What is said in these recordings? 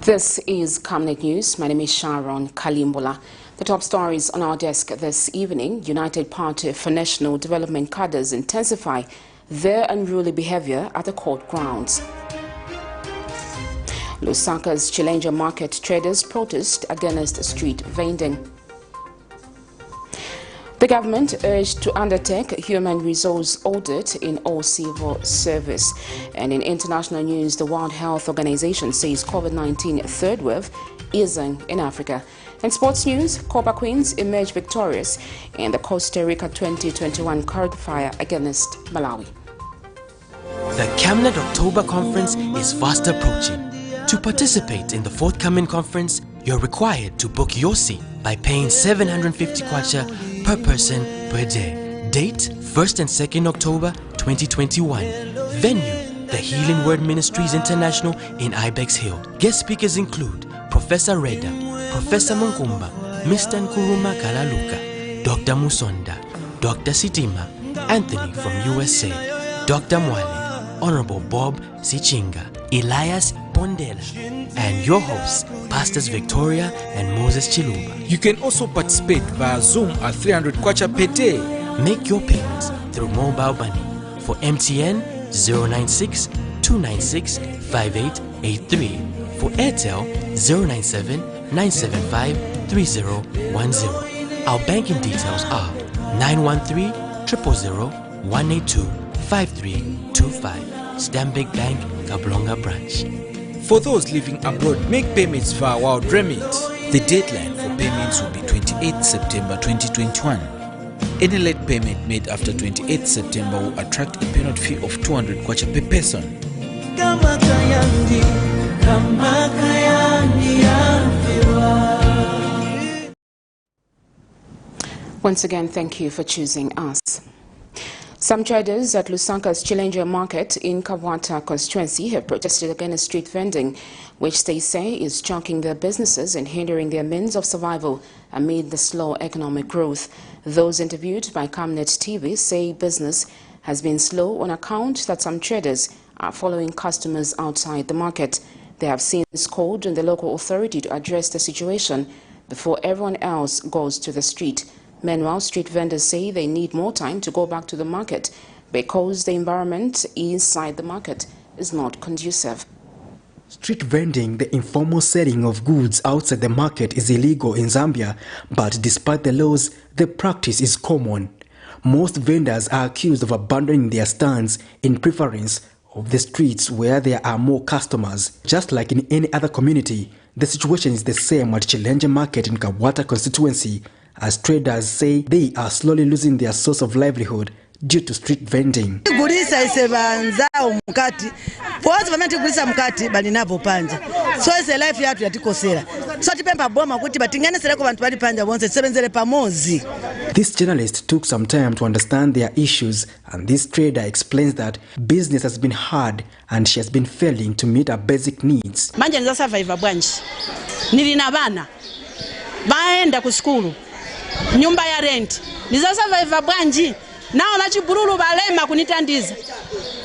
This is Camnet News. My name is Sharon Kalimbola. The top stories on our desk this evening: United Party for National Development cadres intensify their unruly behavior at the court grounds. LUSAKA'S CHILENJE market traders protest against street vending. The government urged to undertake human resource audit in all civil service. And in international news, the World Health Organization says COVID-19 third wave easing in Africa. In sports news, Copper Queens emerged victorious in the Costa Rica 2021 qualifier against Malawi. The Camnet October Conference is fast approaching. To participate in the forthcoming conference, you're required to book your seat by paying 750 kwacha per person per day. Date 1st and 2nd October 2021. Venue the Healing Word Ministries International in Ibex Hill. Guest speakers include Professor Reda, Professor Munkumba, Mr. Nkuruma Kalaluka, Dr. Musonda, Dr. Sitima, Anthony from USA, Dr. Mwale, Honorable Bob Sichinga, Elias Pondela, and your hosts, Pastors Victoria and Moses Chiluba. You can also participate via Zoom at 300 kwacha per day. Make your payments through mobile money. For MTN 096 296 5883. For Airtel 097 975 3010. Our banking details are 913 000 182 5325. Stanbic Bank, Kablonga branch. For those living abroad, make payments via World Remit. The deadline for payments will be 28 September 2021. Any late payment made after 28 September will attract a penalty fee of 200 kwacha per person. Once again, thank you for choosing us. Some traders at LUSAKA'S CHILENJE market in Kawata constituency have protested against street vending, which they say is chunking their businesses and hindering their means of survival amid the slow economic growth. Those interviewed by Camnet TV say business has been slow on account that some traders are following customers outside the market. They have since called on the local authority to address the situation before everyone else goes to the street. Meanwhile, street vendors say they need more time to go back to the market because the environment inside the market is not conducive. Street vending, the informal selling of goods outside the market, is illegal in Zambia, but despite the laws, the practice is common. Most vendors are accused of abandoning their stands in preference of the streets where there are more customers. Just like in any other community, the situation is the same at CHILENJE market in Kawata constituency, as traders say they are slowly losing their source of livelihood due to street vending. So it's a life yatu yatikosera. So tipempa boma kuti batinganisere ko bantu bali panja bonse sebenzere pamozi. This journalist took some time to understand their issues, and this trader explains that business has been hard and she has been failing to meet her basic needs. Manje nza survive bwanji. Nilina bana. Baenda ku school. Nyumba ya rent. Niza survive bwanji. Nao na chibululu balema kunitandiza.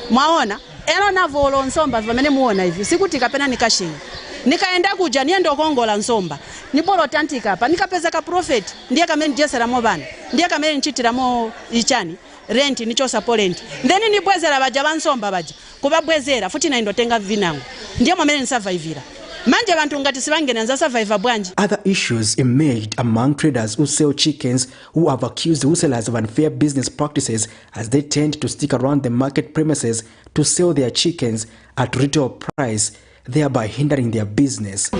Mwaona? Elo na volo nsomba vamene muona hivi. Sikuti kapena nikashinga. Nikaenda kuja niendo kongola nsomba. Nibolo tantika hapa. Nikapeza ka profit. Ndiye kamene jesera mo bana. Ndiye kamene nchitira mo ichani. Rent nicho sapolenti. Then nibwezera baja bansomba baja. Kubabwezera futi na indotenga vinangu. Ndiye mwamene nsurvivira. Manje bantu ngati sibangena nza survive bwanji. Other issues emerged among traders who sell chickens, who have accused wholesalers of unfair business practices as they tend to stick around the market premises to sell their chickens at retail price, thereby hindering their business.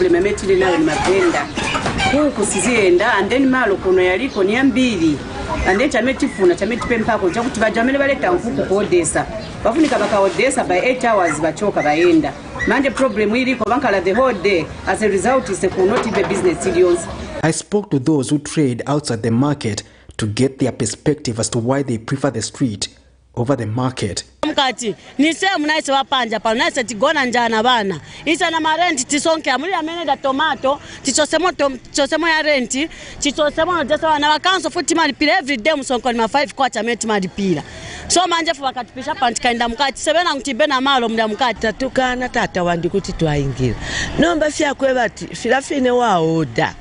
And then chametifuna chametipempako chakuti bajamene baleta mfuku kuodesa bafunika bakaodesa by 8 hours bachoka baenda manje problem iliko bankala the whole day. As a result is could not be business serious. I spoke to those who trade outside the market to get their perspective as to why they prefer the street over the market. mkati ni sehemu naise wapanja pa naise tigona njana bana isa na marenti tisonke amuli amene da tomato tichosemo ya renti tichosemo no desa na wakanso futi malipira every day musonko ni ma 5 kwacha meti malipira so manje fu wakatupisha pantikaenda mkati sebena ngutibena malo mda mkati tatukana tata wandi kuti twaingira nomba fya kwebati filafine wa oda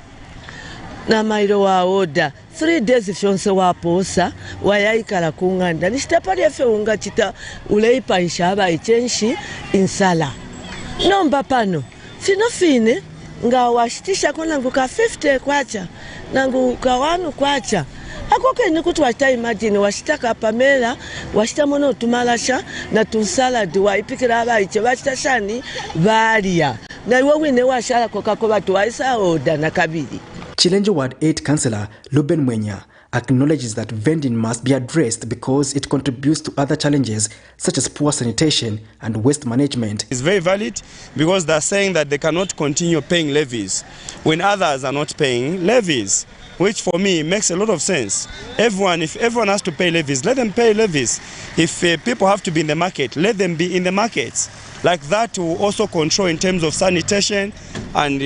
na mairo wa oda 3 days fyonse waposa wayaikala kunganda nisitapali efe unga chita uleipa inshaba ichenshi insala nomba pano fine nga washitisha kona nguka 50 kwacha na nguka 1 kwacha akoke ni kuti washita imagine washitaka pamela washita mono tumalasha na tunsalad waipikira abaiche washita shani varia na iwe wine washala kokako batu waisa oda na kabili. Chilenje Ward 8 Councillor Luben Mwenya acknowledges that vending must be addressed because it contributes to other challenges such as poor sanitation and waste management. It's very valid because they're saying that they cannot continue paying levies when others are not paying levies, which for me makes a lot of sense. If everyone has to pay levies, let them pay levies. If people have to be in the market, let them be in the markets. Like that will also control in terms of sanitation and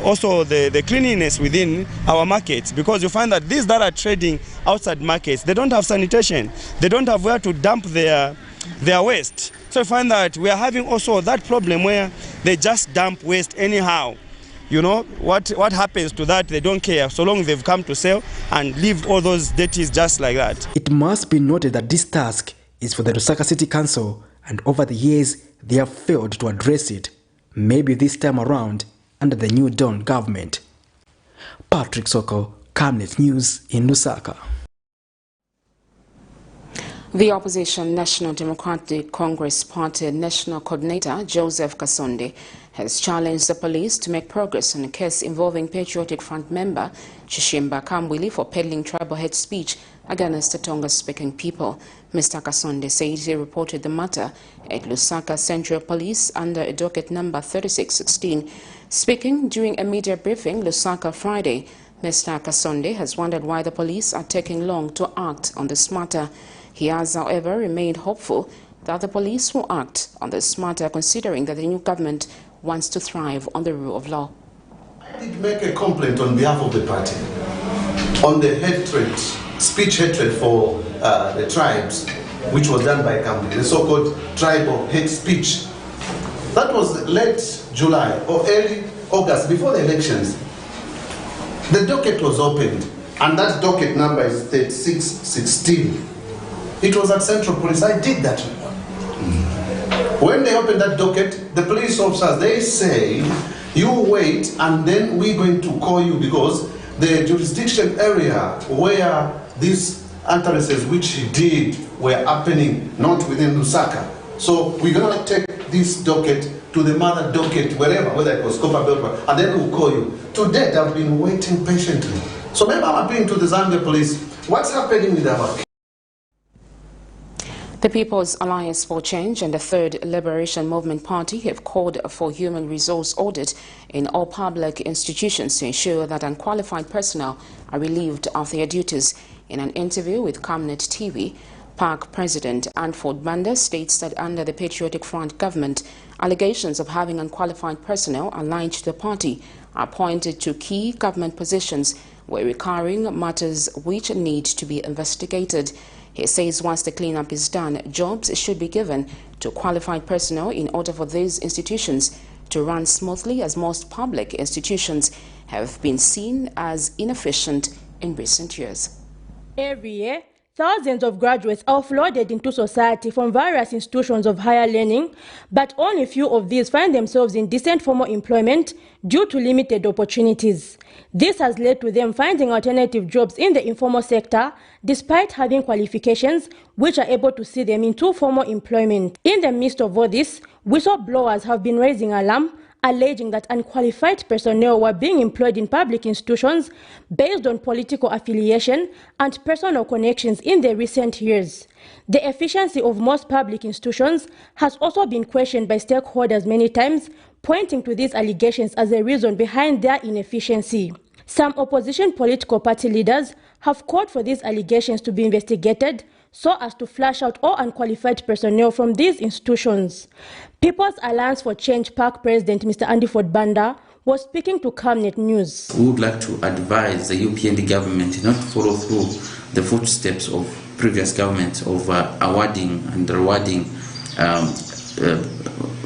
also the cleanliness within our markets, because you find that these that are trading outside markets, they don't have sanitation, they don't have where to dump their waste. So you find that we are having also that problem where they just dump waste anyhow. You know, what happens to that, they don't care, so long they've come to sell and leave all those dirties just like that. It must be noted that this task is for the Lusaka City Council, and over the years, they have failed to address it. Maybe this time around, under the new Dawn government. Patrick Soko, Camnet News in Lusaka. The opposition National Democratic Congress Party National Coordinator Joseph Kasonde has challenged the police to make progress on a case involving Patriotic Front member Chishimba Kambwili for peddling tribal hate speech against the Tonga-speaking people. Mr. Kasonde said he reported the matter at Lusaka Central Police under a docket number 3616. Speaking during a media briefing Lusaka Friday, Mr. Kasonde has wondered why the police are taking long to act on this matter. He has, however, remained hopeful that the police will act on this matter, considering that the new government wants to thrive on the rule of law. I did make a complaint on behalf of the party on the hatred, speech hatred for the tribes, which was done by Kampala, the so-called tribal hate speech. That was late July or early August, before the elections. The docket was opened, and that docket number is 3616. It was at Central Police. I did that. When they opened that docket, the police officers, they say, you wait and then we're going to call you, because the jurisdiction area where these utterances which he did were happening not within Lusaka. So we're going to take this docket to the mother docket, wherever, whether it was Copper, and then we'll call you. To date, I've been waiting patiently. So maybe I'm appealing to the Zambia police. What's happening with our case? The People's Alliance for Change and the Third Liberation Movement Party have called for human resource audit in all public institutions to ensure that unqualified personnel are relieved of their duties. In an interview with Camnet TV, PAC President Anford Banda states that under the Patriotic Front government, allegations of having unqualified personnel aligned to the party are pointed to key government positions where recurring matters which need to be investigated. He says once the cleanup is done, jobs should be given to qualified personnel in order for these institutions to run smoothly, as most public institutions have been seen as inefficient in recent years. Every year, thousands of graduates are offloaded into society from various institutions of higher learning, but only few of these find themselves in decent formal employment due to limited opportunities. This has led to them finding alternative jobs in the informal sector, despite having qualifications which are able to see them into formal employment. In the midst of all this, whistleblowers have been raising alarm, alleging that unqualified personnel were being employed in public institutions based on political affiliation and personal connections in the recent years. The efficiency of most public institutions has also been questioned by stakeholders many times, pointing to these allegations as a reason behind their inefficiency. Some opposition political party leaders have called for these allegations to be investigated so as to flush out all unqualified personnel from these institutions. People's Alliance for Change PAC President Mr. Andiford Banda was speaking to Camnet News. We would like to advise the UPND government not to follow through the footsteps of previous governments of awarding and rewarding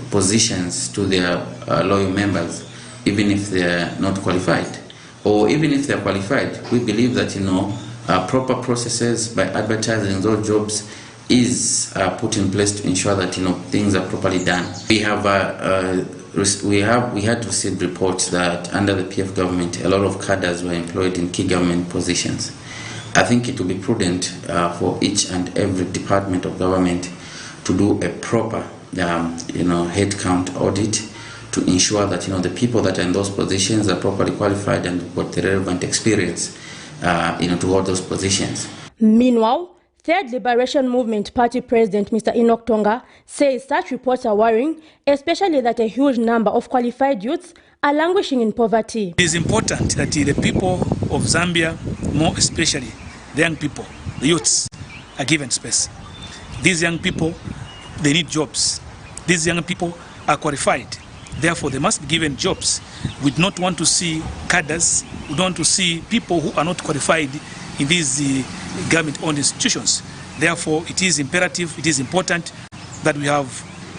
positions to their loyal members, even if they are not qualified. Or even if they are qualified, we believe that, proper processes by advertising those jobs is put in place to ensure that, things are properly done. We had received reports that under the PF government, a lot of cadres were employed in key government positions. I think it will be prudent for each and every department of government to do a proper, headcount audit to ensure that, the people that are in those positions are properly qualified and got the relevant experience, to hold those positions. Meanwhile, Third Liberation Movement Party President Mr. Enoch Tonga says such reports are worrying, especially that a huge number of qualified youths are languishing in poverty. It is important that the people of Zambia, more especially the young people, the youths, are given space. These young people, they need jobs. These young people are qualified. Therefore, they must be given jobs. We do not want to see cadres. We don't want to see people who are not qualified in these government-owned institutions. Therefore, it is imperative, it is important that we have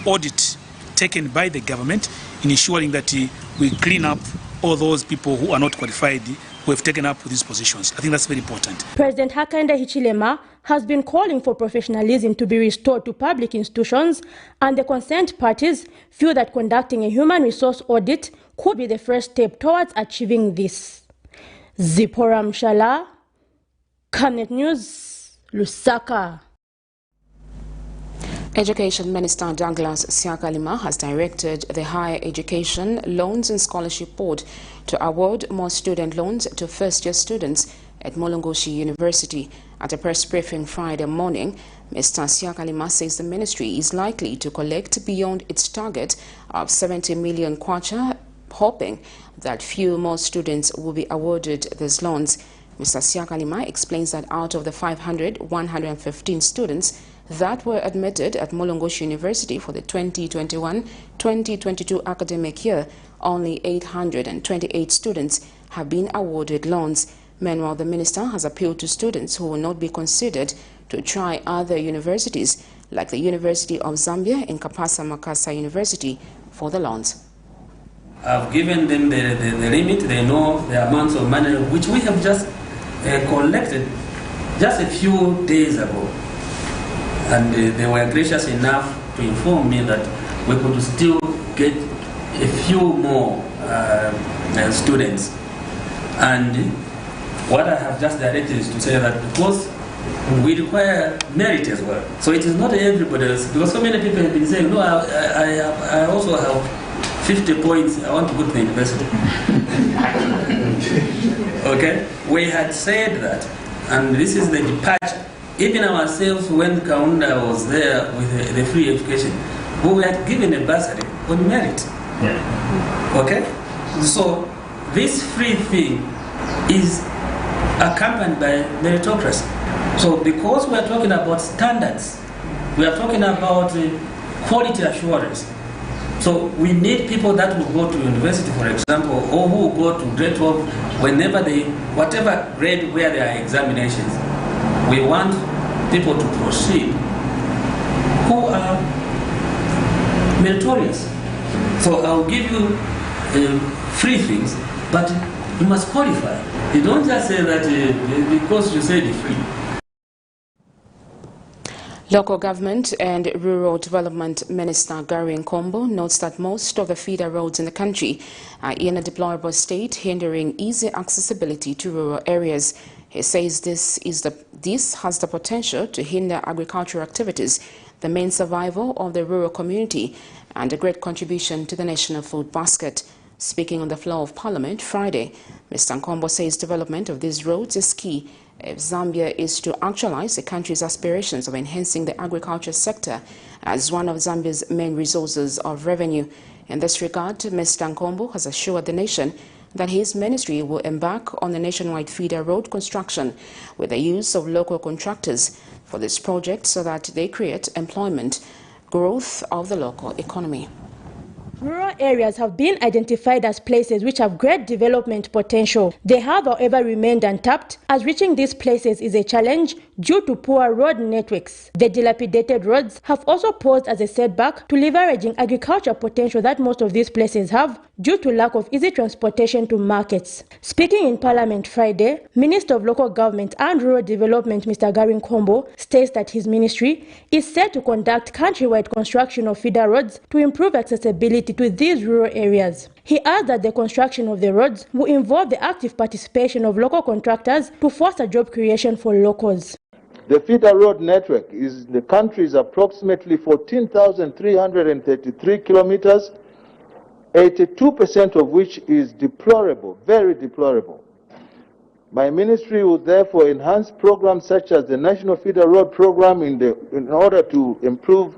audit taken by the government in ensuring that we clean up all those people who are not qualified, who have taken up these positions. I think that's very important. President Hakainde Hichilema has been calling for professionalism to be restored to public institutions, and the concerned parties feel that conducting a human resource audit could be the first step towards achieving this. Zipporah Mshala, Camnet News, Lusaka. Education Minister Douglas Siakalima has directed the Higher Education Loans and Scholarship Board to award more student loans to first-year students at Mulungushi University. At a press briefing Friday morning, Mr. Siakalima says the ministry is likely to collect beyond its target of 70 million kwacha, hoping that few more students will be awarded these loans. Mr. Siakalima explains that out of the 115 students that were admitted at Mulungushi University for the 2021-2022 academic year, only 828 students have been awarded loans. Meanwhile, the minister has appealed to students who will not be considered to try other universities, like the University of Zambia and Kapasa University, for the loans. I've given them the limit. They know the amounts of money which we have just collected just a few days ago. And they were gracious enough to inform me that we could still get a few more students. And what I have just directed is to say that because we require merit as well. So it is not everybody else, because so many people have been saying, no, I also have 50 points, I want to go to the university. Okay? We had said that, and this is the departure. Even ourselves, when Kaunda was there with the free education, we had given a bursary on merit. Yeah. Okay? So this free thing is accompanied by meritocracy. So because we are talking about standards, we are talking about quality assurance. So we need people that will go to university, for example, or who will go to grade 12 whenever whatever grade where there are examinations. We want people to proceed who are meritorious. So I'll give you free things, but you must qualify. You don't just say that because you said free. Local Government and Rural Development Minister Gary Nkombo notes that most of the feeder roads in the country are in a deplorable state, hindering easy accessibility to rural areas. He says this has the potential to hinder agricultural activities, the main survival of the rural community, and a great contribution to the national food basket. Speaking on the floor of Parliament Friday, Mr. Nkombo says development of these roads is key if Zambia is to actualize the country's aspirations of enhancing the agriculture sector as one of Zambia's main resources of revenue. In this regard, Mr. Nkombo has assured the nation that his ministry will embark on the nationwide feeder road construction with the use of local contractors for this project so that they create employment growth of the local economy. Rural areas have been identified as places which have great development potential. They have, however, remained untapped, as reaching these places is a challenge due to poor road networks. The dilapidated roads have also posed as a setback to leveraging agricultural potential that most of these places have due to lack of easy transportation to markets. Speaking in Parliament Friday, Minister of Local Government and Rural Development Mr. Garin Kombo states that his ministry is set to conduct countrywide construction of feeder roads to improve accessibility to these rural areas. He adds that the construction of the roads will involve the active participation of local contractors to foster job creation for locals. The feeder road network in the country is approximately 14,333 kilometers, 82% of which is deplorable, very deplorable. My ministry will therefore enhance programs such as the National Feeder Road Program in order to improve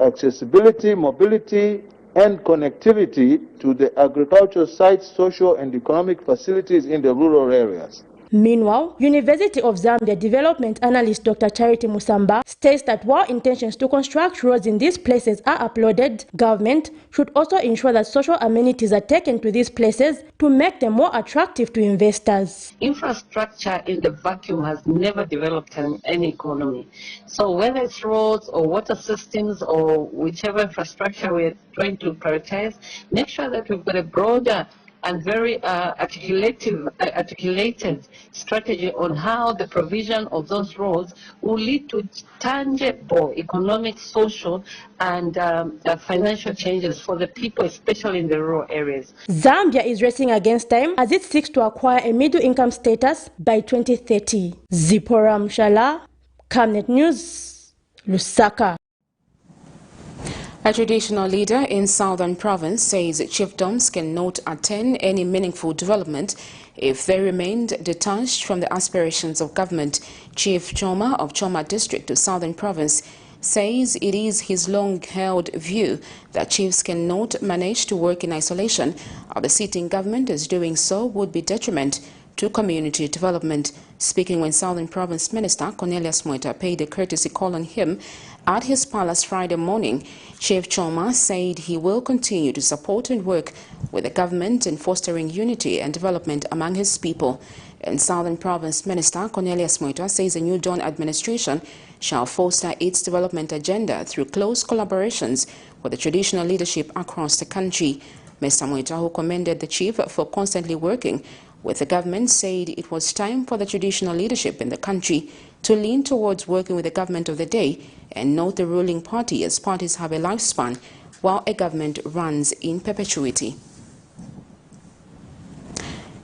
accessibility, mobility, and connectivity to the agricultural sites, social and economic facilities in the rural areas. Meanwhile, University of Zambia development analyst Dr. Charity Musamba states that while intentions to construct roads in these places are uploaded, government should also ensure that social amenities are taken to these places to make them more attractive to investors. Infrastructure in the vacuum has never developed in any economy. So whether it's roads or water systems or whichever infrastructure we're trying to prioritize, make sure that we've got a broader and very articulated strategy on how the provision of those roads will lead to tangible economic, social, and financial changes for the people, especially in the rural areas. Zambia is racing against time as it seeks to acquire a middle-income status by 2030. Zipporah Mshala, Camnet News, Lusaka. A traditional leader in Southern Province says chiefdoms cannot attain any meaningful development if they remained detached from the aspirations of government. Chief Choma of Choma District of Southern Province says it is his long-held view that chiefs cannot manage to work in isolation, or the sitting government as doing so would be detriment to community development. Speaking when Southern Province Minister Cornelius Mweta paid a courtesy call on him at his palace Friday morning, Chief Choma said he will continue to support and work with the government in fostering unity and development among his people. And Southern Province Minister Cornelius Mweta says the New Dawn administration shall foster its development agenda through close collaborations with the traditional leadership across the country. Mr. Mweta, who commended the chief for constantly working with the government, said it was time for the traditional leadership in the country to lean towards working with the government of the day and not the ruling party, as parties have a lifespan while a government runs in perpetuity.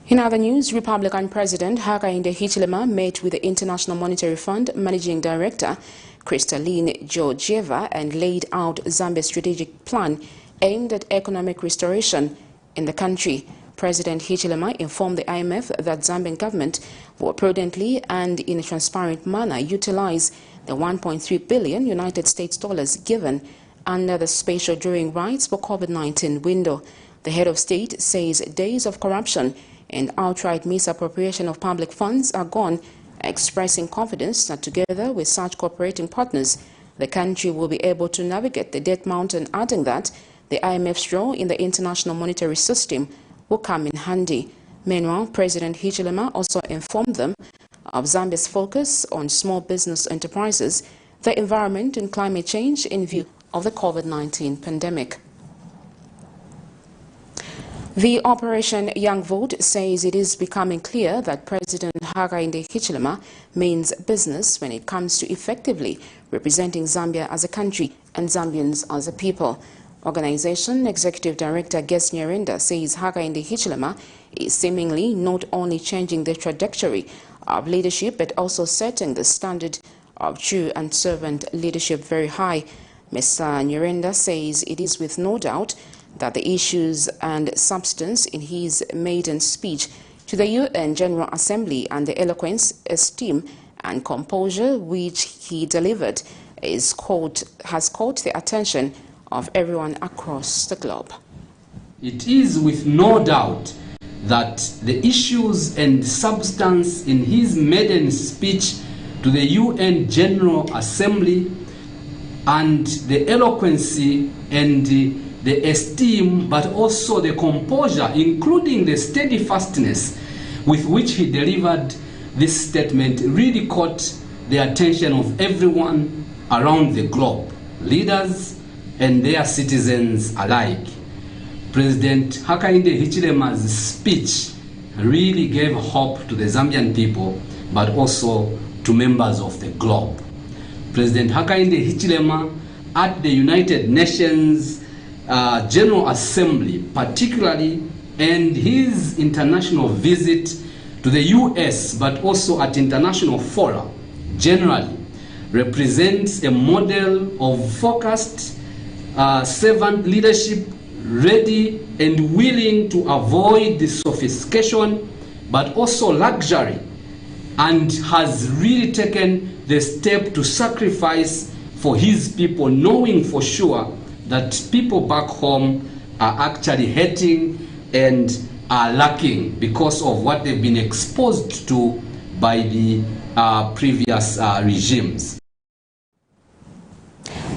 In other news, Republican President Hakainde Hichilema met with the International Monetary Fund Managing Director Kristalina Georgieva and laid out Zambia's strategic plan aimed at economic restoration in the country. President Hichilema informed the IMF that Zambian government will prudently and in a transparent manner utilize the $1.3 billion United States dollars given under the Special Drawing Rights for COVID-19 window. The head of state says days of corruption and outright misappropriation of public funds are gone, expressing confidence that together with such cooperating partners, the country will be able to navigate the debt mountain, adding that the IMF's role in the international monetary system will come in handy. Meanwhile, President Hichilema also informed them of Zambia's focus on small business enterprises, the environment and climate change in view of the COVID-19 pandemic. The Operation Young Vote says it is becoming clear that President Hakainde Hichilema means business when it comes to effectively representing Zambia as a country and Zambians as a people. Organization Executive Director Ges Nyarenda says Hakainde Hichilema is seemingly not only changing the trajectory of leadership but also setting the standard of true and servant leadership very high. Mr. Nyarenda says it is with no doubt that the issues and substance in his maiden speech to the UN General Assembly and the eloquence, esteem and composure which he delivered has caught the attention of everyone across the globe. It is with no doubt that the issues and substance in his maiden speech to the UN General Assembly and the eloquency and the esteem, but also the composure, including the steadfastness with which he delivered this statement, really caught the attention of everyone around the globe, leaders and their citizens alike. President Hakainde Hichilema's speech really gave hope to the Zambian people, but also to members of the globe. President Hakainde Hichilema at the United Nations General Assembly particularly, and his international visit to the US, but also at international fora generally, represents a model of focused servant leadership, ready and willing to avoid the sophistication but also luxury, and has really taken the step to sacrifice for his people, knowing for sure that people back home are actually hating and are lacking because of what they've been exposed to by the previous regimes.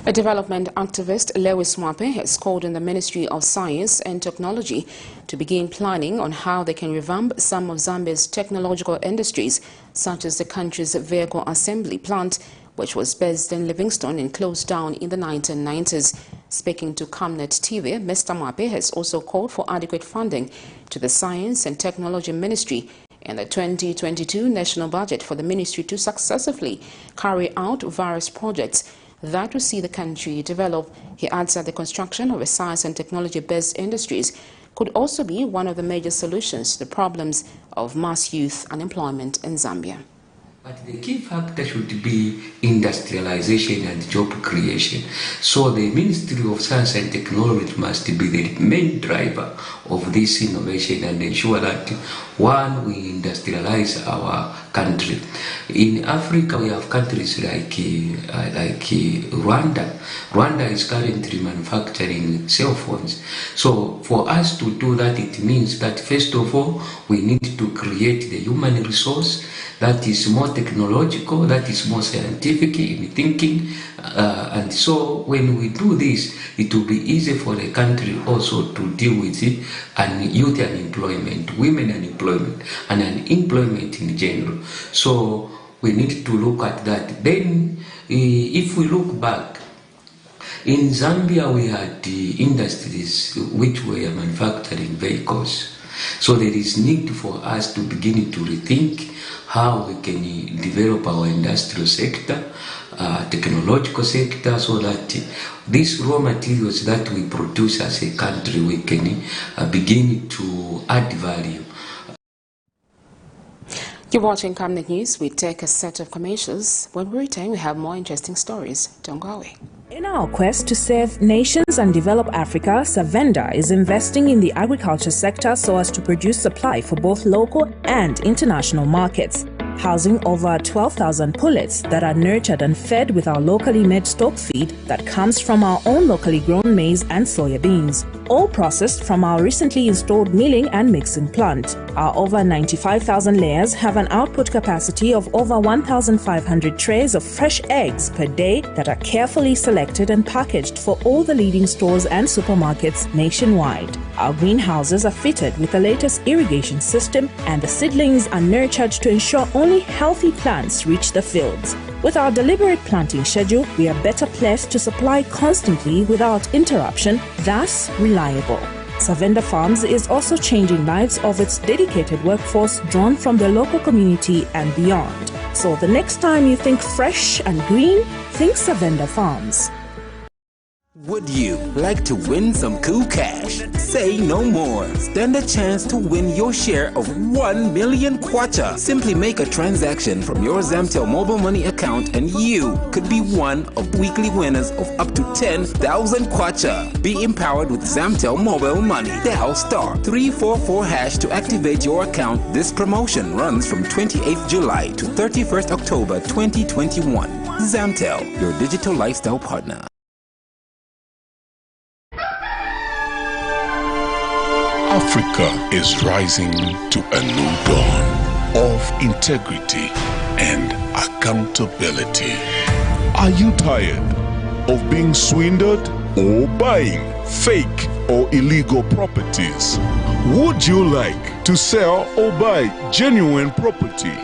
A development activist, Lewis Mwape, has called on the Ministry of Science and Technology to begin planning on how they can revamp some of Zambia's technological industries, such as the country's vehicle assembly plant, which was based in Livingstone and closed down in the 1990s. Speaking to Camnet TV, Mr. Mwape has also called for adequate funding to the Science and Technology Ministry and the 2022 national budget for the ministry to successfully carry out various projects that will see the country develop. He adds that the construction of a science and technology-based industries could also be one of the major solutions to the problems of mass youth unemployment in Zambia. But the key factor should be industrialization and job creation. So the Ministry of Science and Technology must be the main driver of this innovation and ensure that, one, we industrialize our country. In Africa, we have countries like Rwanda. Rwanda is currently manufacturing cell phones. So for us to do that, it means that first of all, we need to create the human resource that is more technological, that is more scientific in thinking, and so when we do this, it will be easy for the country also to deal with it, and youth unemployment, women unemployment, and unemployment in general. So we need to look at that. Then, if we look back, in Zambia we had the industries which were manufacturing vehicles. So there is need for us to begin to rethink how we can develop our industrial sector, technological sector, so that these raw materials that we produce as a country, we can begin to add value. You're watching Camnet News. We take a set of commercials. When we return, we have more interesting stories. Don't go away. In our quest to serve nations and develop Africa, Savenda is investing in the agriculture sector so as to produce supply for both local and international markets, housing over 12,000 pullets that are nurtured and fed with our locally made stock feed that comes from our own locally grown maize and soya beans, all processed from our recently installed milling and mixing plant. Our over 95,000 layers have an output capacity of over 1,500 trays of fresh eggs per day that are carefully selected and packaged for all the leading stores and supermarkets nationwide. Our greenhouses are fitted with the latest irrigation system, and the seedlings are nurtured to ensure only healthy plants reach the fields. With our deliberate planting schedule, we are better placed to supply constantly without interruption, thus reliable. Savenda Farms is also changing lives of its dedicated workforce drawn from the local community and beyond. So the next time you think fresh and green, think Savenda Farms. Would you like to win some cool cash? Say no more. Stand a chance to win your share of 1 million kwacha. Simply make a transaction from your Zamtel mobile money account and you could be one of weekly winners of up to 10,000 kwacha. Be empowered with Zamtel mobile money. Dial *344# to activate your account. This promotion runs from 28th July to 31st October 2021. Zamtel, your digital lifestyle partner. Africa is rising to a new dawn of integrity and accountability. Are you tired of being swindled or buying fake or illegal properties? Would you like to sell or buy genuine property?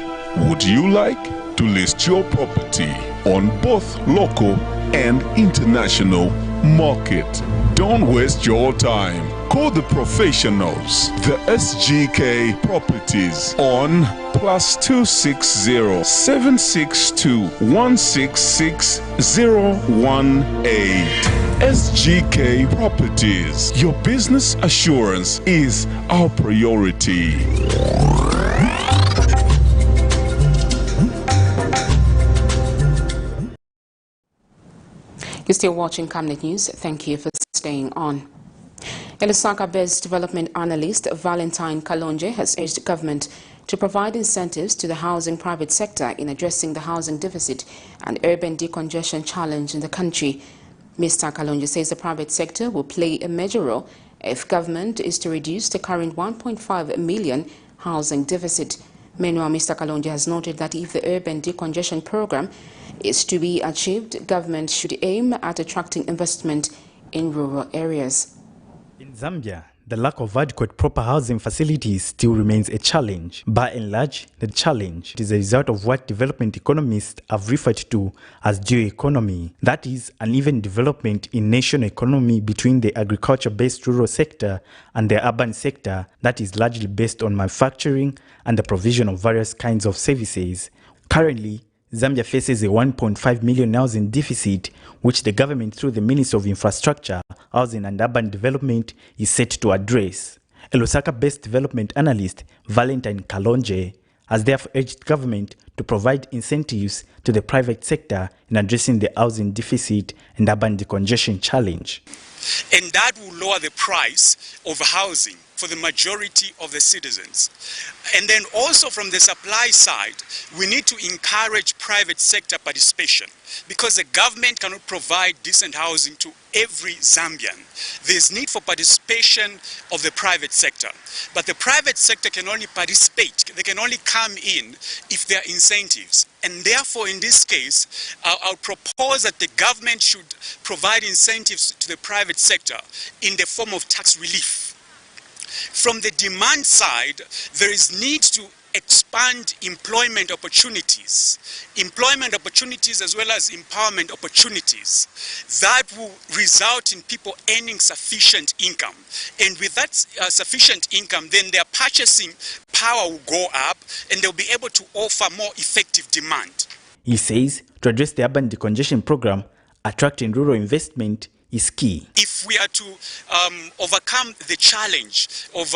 Would you like to list your property on both local and international market? Don't waste your time. Call the professionals, the SGK Properties on +260 762 166 018. SGK Properties. Your business assurance is our priority. You're still watching Camnet News. Thank you for staying on. A Lusaka-based development analyst, Valentine Kalonje, has urged government to provide incentives to the housing private sector in addressing the housing deficit and urban decongestion challenge in the country. Mr. Kalonje says the private sector will play a major role if government is to reduce the current 1.5 million housing deficit. Meanwhile, Mr. Kalonje has noted that if the urban decongestion program is to be achieved, government should aim at attracting investment in rural areas. In Zambia, the lack of adequate proper housing facilities still remains a challenge. By and large, the challenge is a result of what development economists have referred to as geo-economy. That is, uneven development in national economy between the agriculture-based rural sector and the urban sector that is largely based on manufacturing and the provision of various kinds of services. Currently, Zambia faces a 1.5 million housing deficit, which the government through the Ministry of Infrastructure, Housing and Urban Development is set to address. A Lusaka-based development analyst, Valentine Kalonje, has therefore urged government to provide incentives to the private sector in addressing the housing deficit and urban decongestion challenge. And that will lower the price of housing for the majority of the citizens. And then also from the supply side, we need to encourage private sector participation because the government cannot provide decent housing to every Zambian. There's need for participation of the private sector. But the private sector can only participate, they can only come in if there are incentives. And therefore, in this case, I'll propose that the government should provide incentives to the private sector in the form of tax relief. From the demand side, there is need to expand employment opportunities as well as empowerment opportunities that will result in people earning sufficient income. And with that sufficient income, then their purchasing power will go up and they'll be able to offer more effective demand. He says to address the urban decongestion program, attracting rural investment is key. If we are to overcome the challenge of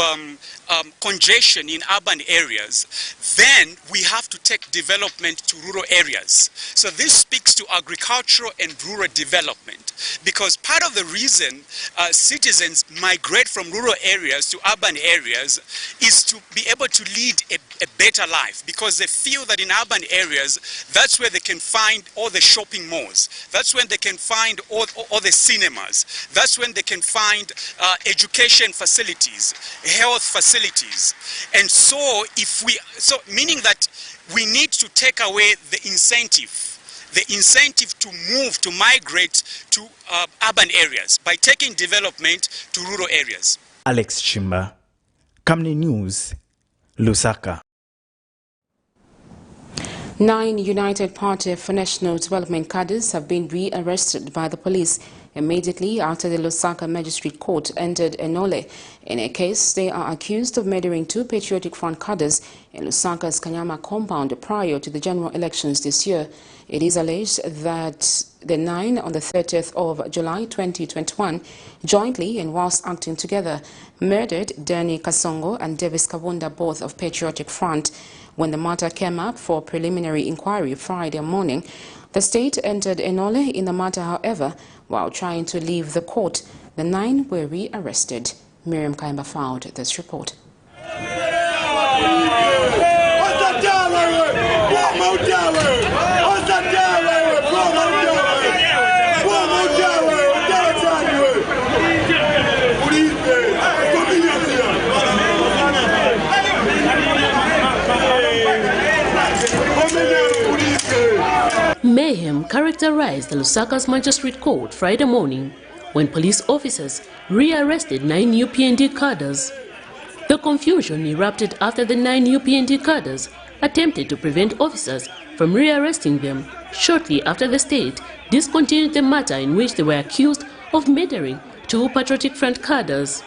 congestion in urban areas, then we have to take development to rural areas. So this speaks to agricultural and rural development, because part of the reason citizens migrate from rural areas to urban areas is to be able to lead a better life, because they feel that in urban areas, that's where they can find all the shopping malls, that's when they can find all the cinemas, that's when they can find education facilities, health facilities. And so meaning that we need to take away the incentive to move, to migrate to urban areas by taking development to rural areas. Alex Chimba, Camnet News, Lusaka. 9 United Party for National Development cadres have been rearrested by the police immediately after the Lusaka Magistrate Court entered Enole. In a case, they are accused of murdering 2 Patriotic Front cadres in Lusaka's Kanyama compound prior to the general elections this year. It is alleged that the 9 on the 30th of July 2021 jointly and whilst acting together murdered Danny Kasongo and Davis Kavunda, both of Patriotic Front. When the matter came up for preliminary inquiry Friday morning, the state entered Enole in the matter. However, while trying to leave the court, the 9 were rearrested. Miriam Kaimba filed this report. Mayhem characterized the Lusaka's Magistrate Court Friday morning when police officers rearrested 9 UPND cadres. The confusion erupted after the 9 UPND cadres attempted to prevent officers from rearresting them shortly after the state discontinued the matter in which they were accused of murdering 2 Patriotic Front cadres.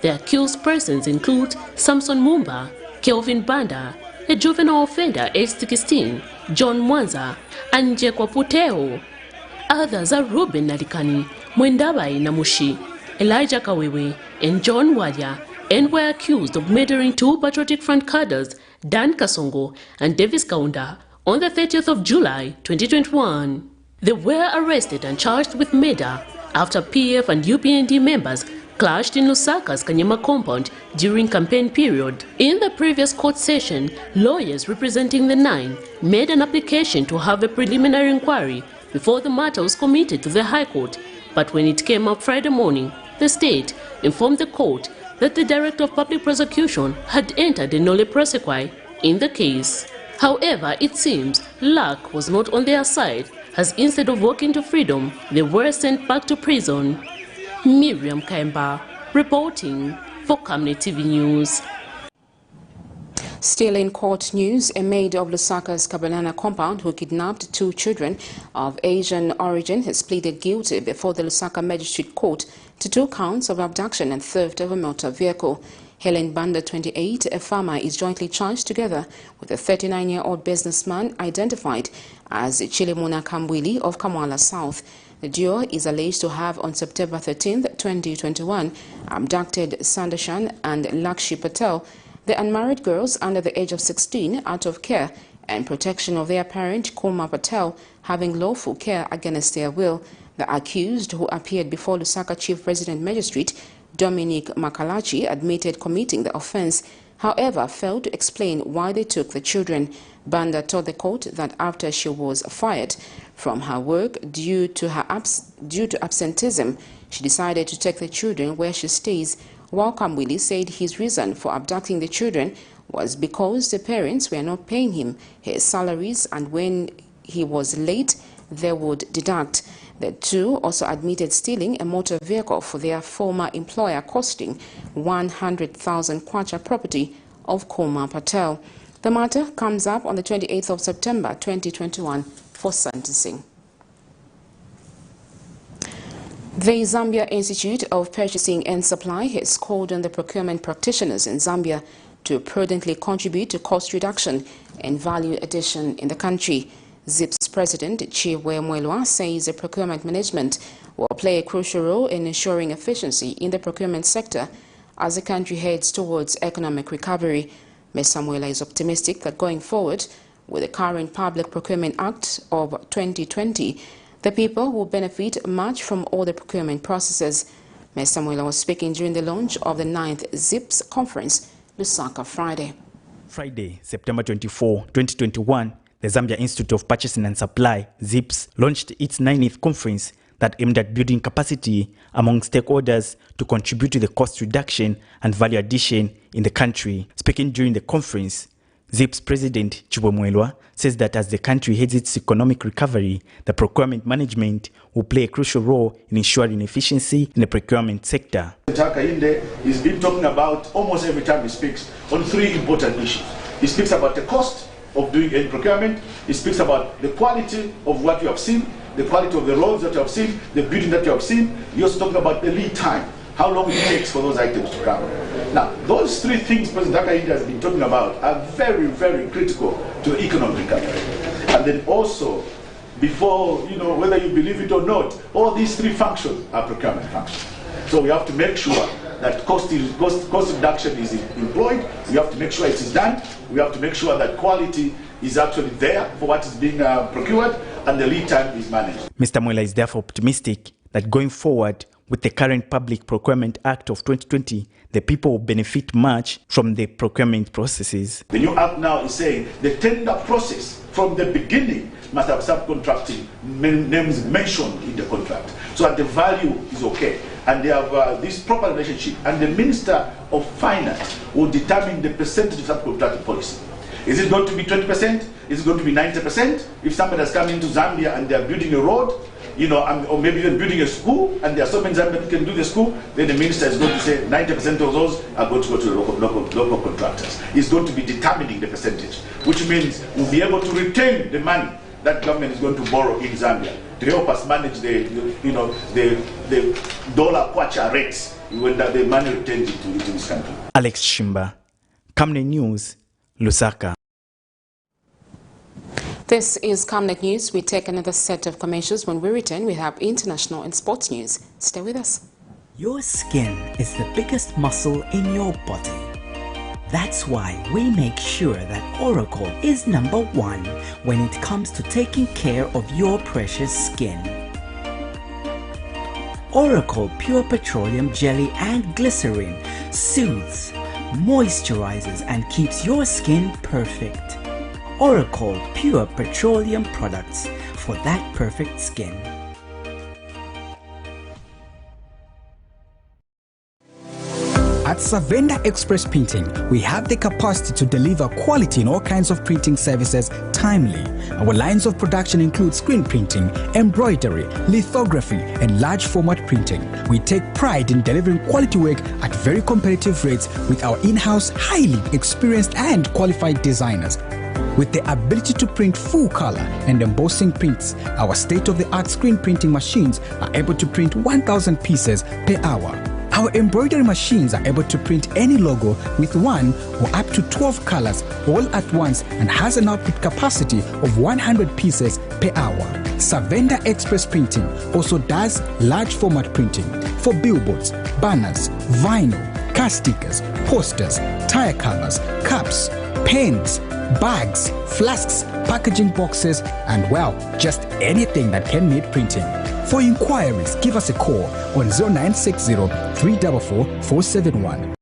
The accused persons include Samson Mumba, Kelvin Banda, a juvenile offender aged 16, John Mwanza, and Jekwa Puteo. Others are Ruben Nalikani, Mwendabai Namushi, Elijah Kawewe, and John Wadia, and were accused of murdering 2 Patriotic Front cadres, Dan Kasongo and Davis Kaunda, on the 30th of July 2021. They were arrested and charged with murder after PF and UPND members clashed in Lusaka's Kanyama compound during campaign period. In the previous court session, lawyers representing the 9 made an application to have a preliminary inquiry before the matter was committed to the High Court, but when it came up Friday morning, the state informed the court that the Director of Public Prosecution had entered a nolle prosequi in the case. However, it seems luck was not on their side, as instead of walking to freedom, they were sent back to prison. Miriam Kaimba, reporting for Camnet TV News. Still in court news, a maid of Lusaka's Kabalana compound who kidnapped 2 children of Asian origin has pleaded guilty before the Lusaka Magistrate Court to 2 counts of abduction and theft of a motor vehicle. Helen Banda, 28, a farmer, is jointly charged together with a 39-year-old businessman identified as Chilemuna Kambwili of Kampala South. The duo is alleged to have, on September 13, 2021, abducted Sandashan and Lakshi Patel, the unmarried girls under the age of 16, out of care and protection of their parent, Kumar Patel, having lawful care against their will. The accused, who appeared before Lusaka Chief Resident Magistrate Dominic Makalachi, admitted committing the offence, however failed to explain why they took the children. Banda told the court that after she was fired from her work due to absenteeism, she decided to take the children where she stays, while Kambwili said his reason for abducting the children was because the parents were not paying him his salaries, and when he was late, they would deduct. The 2 also admitted stealing a motor vehicle for their former employer, costing 100,000 kwacha, property of Kumar Patel. The matter comes up on the 28th of September 2021 for sentencing. The Zambia Institute of Purchasing and Supply has called on the procurement practitioners in Zambia to prudently contribute to cost reduction and value addition in the country. ZIP's president, Chiwe Mwelwa, says the procurement management will play a crucial role in ensuring efficiency in the procurement sector as the country heads towards economic recovery. Mr. Mwelwa is optimistic that going forward with the current Public Procurement Act of 2020, the people will benefit much from all the procurement processes. Mr. Mwelwa was speaking during the launch of the 9th ZIPS conference, Lusaka, Friday, September 24, 2021, the Zambia Institute of Purchasing and Supply, ZIPS, launched its 9th conference that aimed at building capacity among stakeholders to contribute to the cost reduction and value addition in the country. Speaking during the conference, ZIP's president, Chiwe Mwelwa, says that as the country heads its economic recovery, the procurement management will play a crucial role in ensuring efficiency in the procurement sector. Hakainde has been talking about almost every time he speaks on 3 important issues. He speaks about the cost of doing any procurement. He speaks about the quality of what you have seen, the quality of the roads that you have seen, the building that you have seen. He also talking about the lead time, how long it takes for those items to come. Now, those 3 things President Hakainde has been talking about are very, very critical to economic recovery. And then also, before, whether you believe it or not, all these 3 functions are procurement functions. So we have to make sure that cost reduction is employed. We have to make sure it is done. We have to make sure that quality is actually there for what is being procured, and the lead time is managed. Mr. Mwelwa is therefore optimistic that going forward With the current Public Procurement Act of 2020, the people will benefit much from the procurement processes. The new act now is saying the tender process from the beginning must have subcontracting names mentioned in the contract, so that the value is okay. And they have this proper relationship, and the Minister of Finance will determine the percentage of subcontracting policy. Is it going to be 20%? Is it going to be 90%? If somebody has come into Zambia and they are building a road, you know, or maybe even building a school, and there are so many Zambians who can do the school, then the minister is going to say 90% of those are going to go to the local contractors. He's going to be determining the percentage, which means we'll be able to retain the money that government is going to borrow in Zambia to help us manage the dollar kwacha rates when the money retains into this country. Alex Shimba, Camnet News, Lusaka. This is Camnet News. We take another set of commercials. When we return, we have international and sports news. Stay with us. Your skin is the biggest muscle in your body. That's why we make sure that Oracle is #1 when it comes to taking care of your precious skin. Oracle Pure Petroleum Jelly and Glycerin soothes, moisturizes, and keeps your skin perfect. Oracle Pure Petroleum products for that perfect skin. At Savenda Express Printing, we have the capacity to deliver quality in all kinds of printing services timely. Our lines of production include screen printing, embroidery, lithography, and large format printing. We take pride in delivering quality work at very competitive rates with our in-house, highly experienced and qualified designers. With the ability to print full color and embossing prints, our state-of-the-art screen printing machines are able to print 1,000 pieces per hour. Our embroidery machines are able to print any logo with 1 or up to 12 colors all at once and has an output capacity of 100 pieces per hour. Savenda Express Printing also does large format printing for billboards, banners, vinyl, car stickers, posters, tire covers, cups, pens, bags, flasks, packaging boxes, and well, just anything that can need printing. For inquiries, give us a call on 0960 344 471.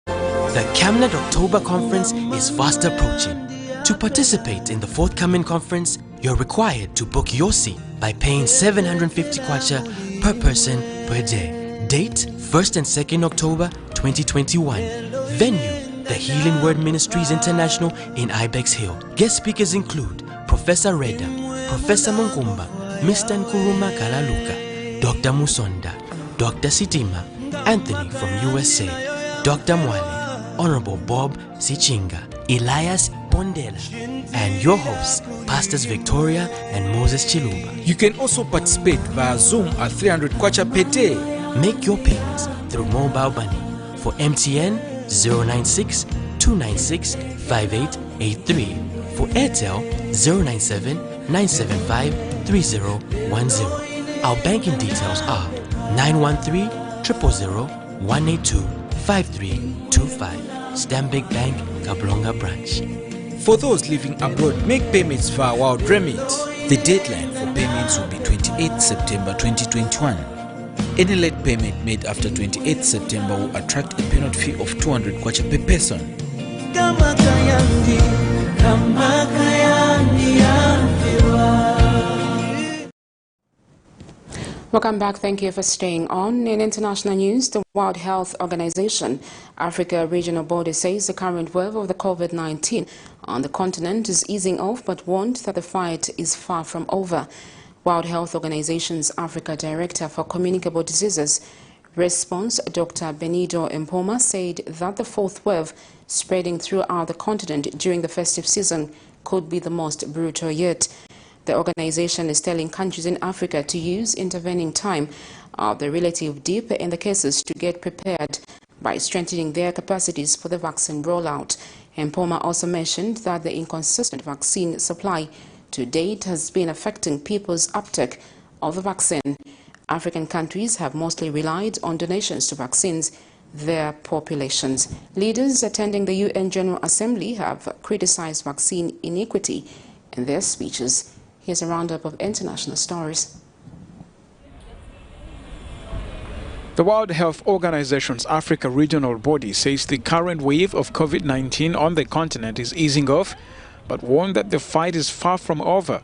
The Camnet October Conference is fast approaching. To participate in the forthcoming conference, you're required to book your seat by paying 750 kwacha per person per day. Date 1st and 2nd October 2021. Venue The Healing Word Ministries International in Ibex Hill. Guest speakers include Professor Reda, Professor Munkumba, Mr. Nkuruma Kalaluka, Dr. Musonda, Dr. Sitima, Anthony from USA, Dr. Mwale, Honorable Bob Sichinga, Elias Pondela, and your hosts, Pastors Victoria and Moses Chiluba. You can also participate via Zoom at 300 kwacha per day. Make your payments through mobile money. For MTN, 096 296 5883. For Airtel, 097 975 3010. Our banking details are 913 000 182 5325. Stanbic Bank, Kablonga Branch. For those living abroad, make payments via Wild Remit. The deadline for payments will be 28 September 2021. Any late payment made after 28 September will attract a penalty fee of 200 kwacha per person. Welcome back. Thank you for staying on. In international news, the World Health Organization Africa Regional Board says the current wave of the COVID-19 on the continent is easing off, but warned that the fight is far from over. World Health Organization's Africa Director for Communicable Diseases Response, Dr. Benito Mpoma, said that the fourth wave spreading throughout the continent during the festive season could be the most brutal yet. The organization is telling countries in Africa to use intervening time of the relative dip in the cases to get prepared by strengthening their capacities for the vaccine rollout. Mpoma also mentioned that the inconsistent vaccine supply to date has been affecting people's uptake of the vaccine. African countries have mostly relied on donations to vaccines their populations. Leaders attending the UN General Assembly have criticized vaccine inequity in their speeches. Here's a roundup of international stories. The World Health Organization's Africa regional body says the current wave of COVID-19 on the continent is easing off, but warned that the fight is far from over.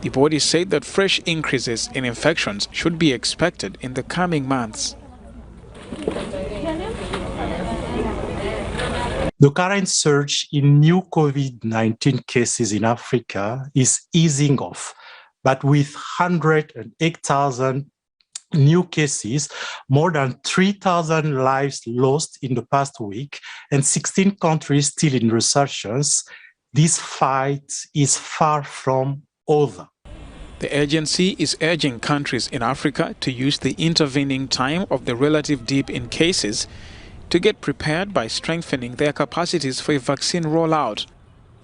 The body said that fresh increases in infections should be expected in the coming months. The current surge in new COVID-19 cases in Africa is easing off, but with 108,000 new cases, more than 3,000 lives lost in the past week, and 16 countries still in resurgence, this fight is far from over. The agency is urging countries in Africa to use the intervening time of the relative dip in cases to get prepared by strengthening their capacities for a vaccine rollout.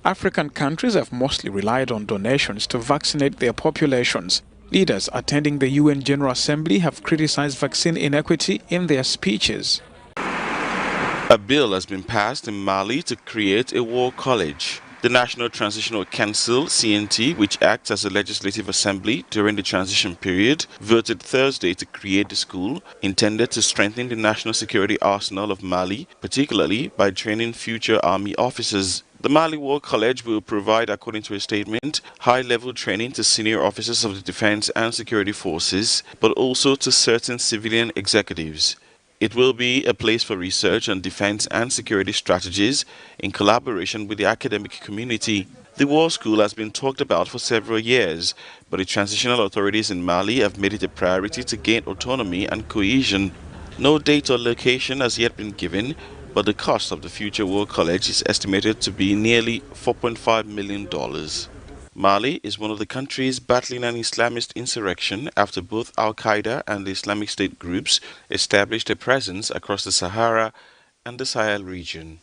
African countries have mostly relied on donations to vaccinate their populations. Leaders attending the UN General Assembly have criticized vaccine inequity in their speeches. A bill has been passed in Mali to create a war college. The National Transitional Council, CNT, which acts as a legislative assembly during the transition period, voted Thursday to create the school, intended to strengthen the national security arsenal of Mali, particularly by training future army officers. The Mali War College will provide, according to a statement, high-level training to senior officers of the defense and security forces, but also to certain civilian executives. It will be a place for research on defense and security strategies in collaboration with the academic community. The war school has been talked about for several years, but the transitional authorities in Mali have made it a priority to gain autonomy and cohesion. No date or location has yet been given, but the cost of the future war college is estimated to be nearly $4.5 million. Mali is one of the countries battling an Islamist insurrection after both Al-Qaeda and the Islamic State groups established a presence across the Sahara and the Sahel region.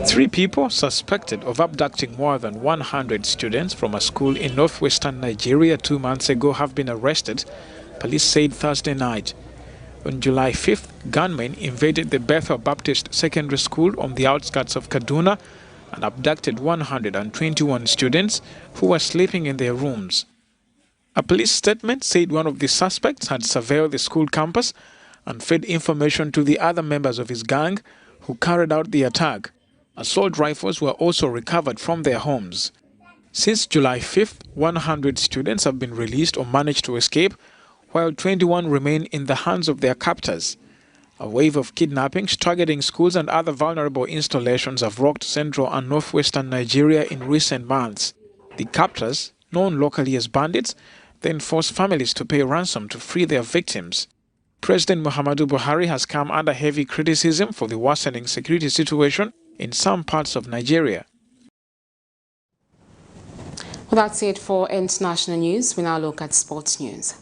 3 people suspected of abducting more than 100 students from a school in northwestern Nigeria 2 months ago have been arrested, police said Thursday night. On July 5th, gunmen invaded the Bethel Baptist Secondary School on the outskirts of Kaduna and abducted 121 students who were sleeping in their rooms. A police statement said one of the suspects had surveilled the school campus and fed information to the other members of his gang who carried out the attack. Assault rifles were also recovered from their homes. Since July 5th, 100 students have been released or managed to escape, while 21 remain in the hands of their captors. A wave of kidnappings targeting schools and other vulnerable installations have rocked central and northwestern Nigeria in recent months. The captors, known locally as bandits, then force families to pay ransom to free their victims. President Muhammadu Buhari has come under heavy criticism for the worsening security situation in some parts of Nigeria. Well, that's it for international news. We now look at sports news.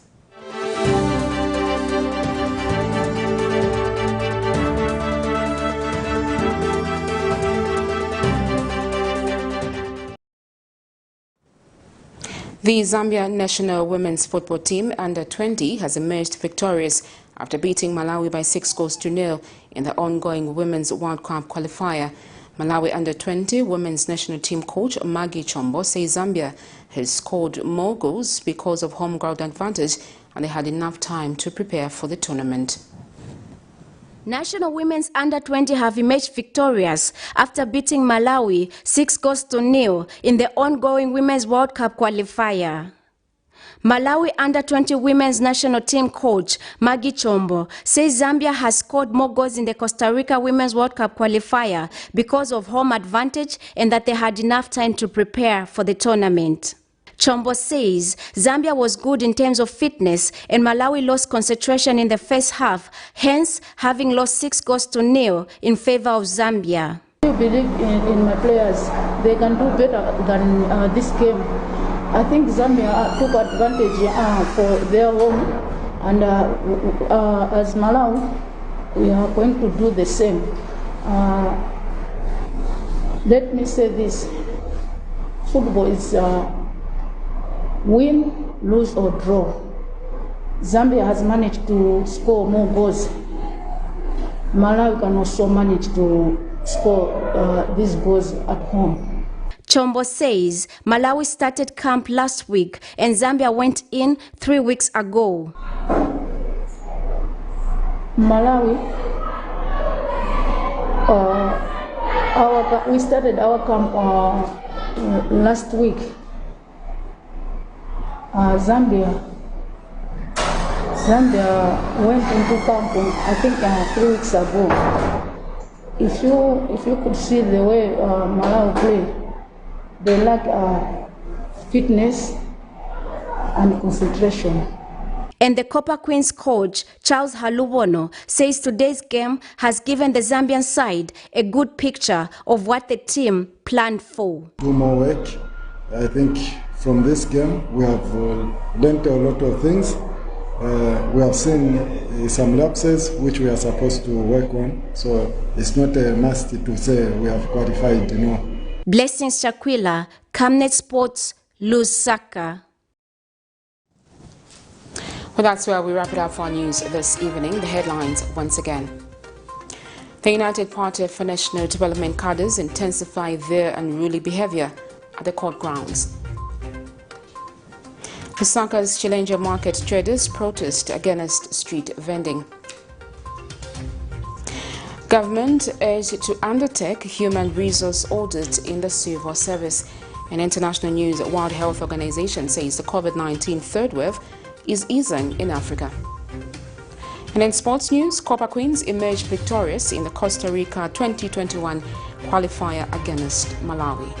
The Zambia national women's football team under 20 has emerged victorious after beating Malawi by 6-0 in the ongoing Women's World Cup qualifier. Malawi under 20 women's national team coach Maggie Chombo says Zambia has scored more goals because of home ground advantage and they had enough time to prepare for the tournament. National women's under 20 have emerged victorious after beating Malawi 6-0 in the ongoing Women's World Cup qualifier. Malawi under 20 women's national team coach Maggie Chombo says Zambia has scored more goals in the Costa Rica Women's World Cup qualifier because of home advantage and that they had enough time to prepare for the tournament. Chombo says Zambia was good in terms of fitness and Malawi lost concentration in the first half, hence having lost 6-0 in favor of Zambia. I believe in my players. They can do better than this game. I think Zambia took advantage for their home, and as Malawi, we are going to do the same. Let me say this. Football is win, lose or draw. Zambia has managed to score more goals. Malawi can also manage to score these goals at home. Chombo says Malawi started camp last week and Zambia went in 3 weeks ago. Malawi, we started our camp last week. Zambia went into camp, I think 3 weeks ago. If you could see the way Malawi play, they lack fitness and concentration. And the Copper Queens coach, Charles Halubono, says today's game has given the Zambian side a good picture of what the team planned for. Do more work. I think from this game we have learned a lot of things. We have seen some lapses which we are supposed to work on, so it's not a must to say we have qualified, no. Blessings Shakwila, Camnet Sports, Lusaka. Well, that's where we wrap it up for our news this evening. The headlines once again. The United Party for National Development CADRES intensify their unruly behavior at the court grounds. LUSAKA'S CHILENJE market traders protest against street vending. Government urged to undertake human resource audit in the civil service. In international news, World Health Organization says the COVID-19 third wave is easing in Africa. And in sports news, Copper Queens emerged victorious in the Costa Rica 2021 qualifier against Malawi.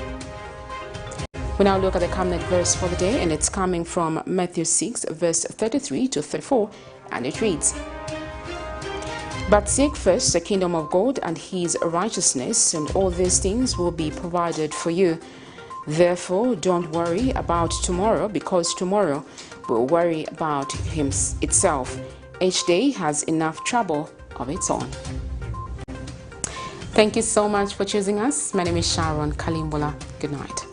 We now look at the Camnet verse for the day, and it's coming from Matthew 6, verse 33 to 34, and it reads, "But seek first the kingdom of God and his righteousness, and all these things will be provided for you. Therefore, don't worry about tomorrow, because tomorrow will worry about itself. Each day has enough trouble of its own." Thank you so much for choosing us. My name is Sharon Kalimbola. Good night.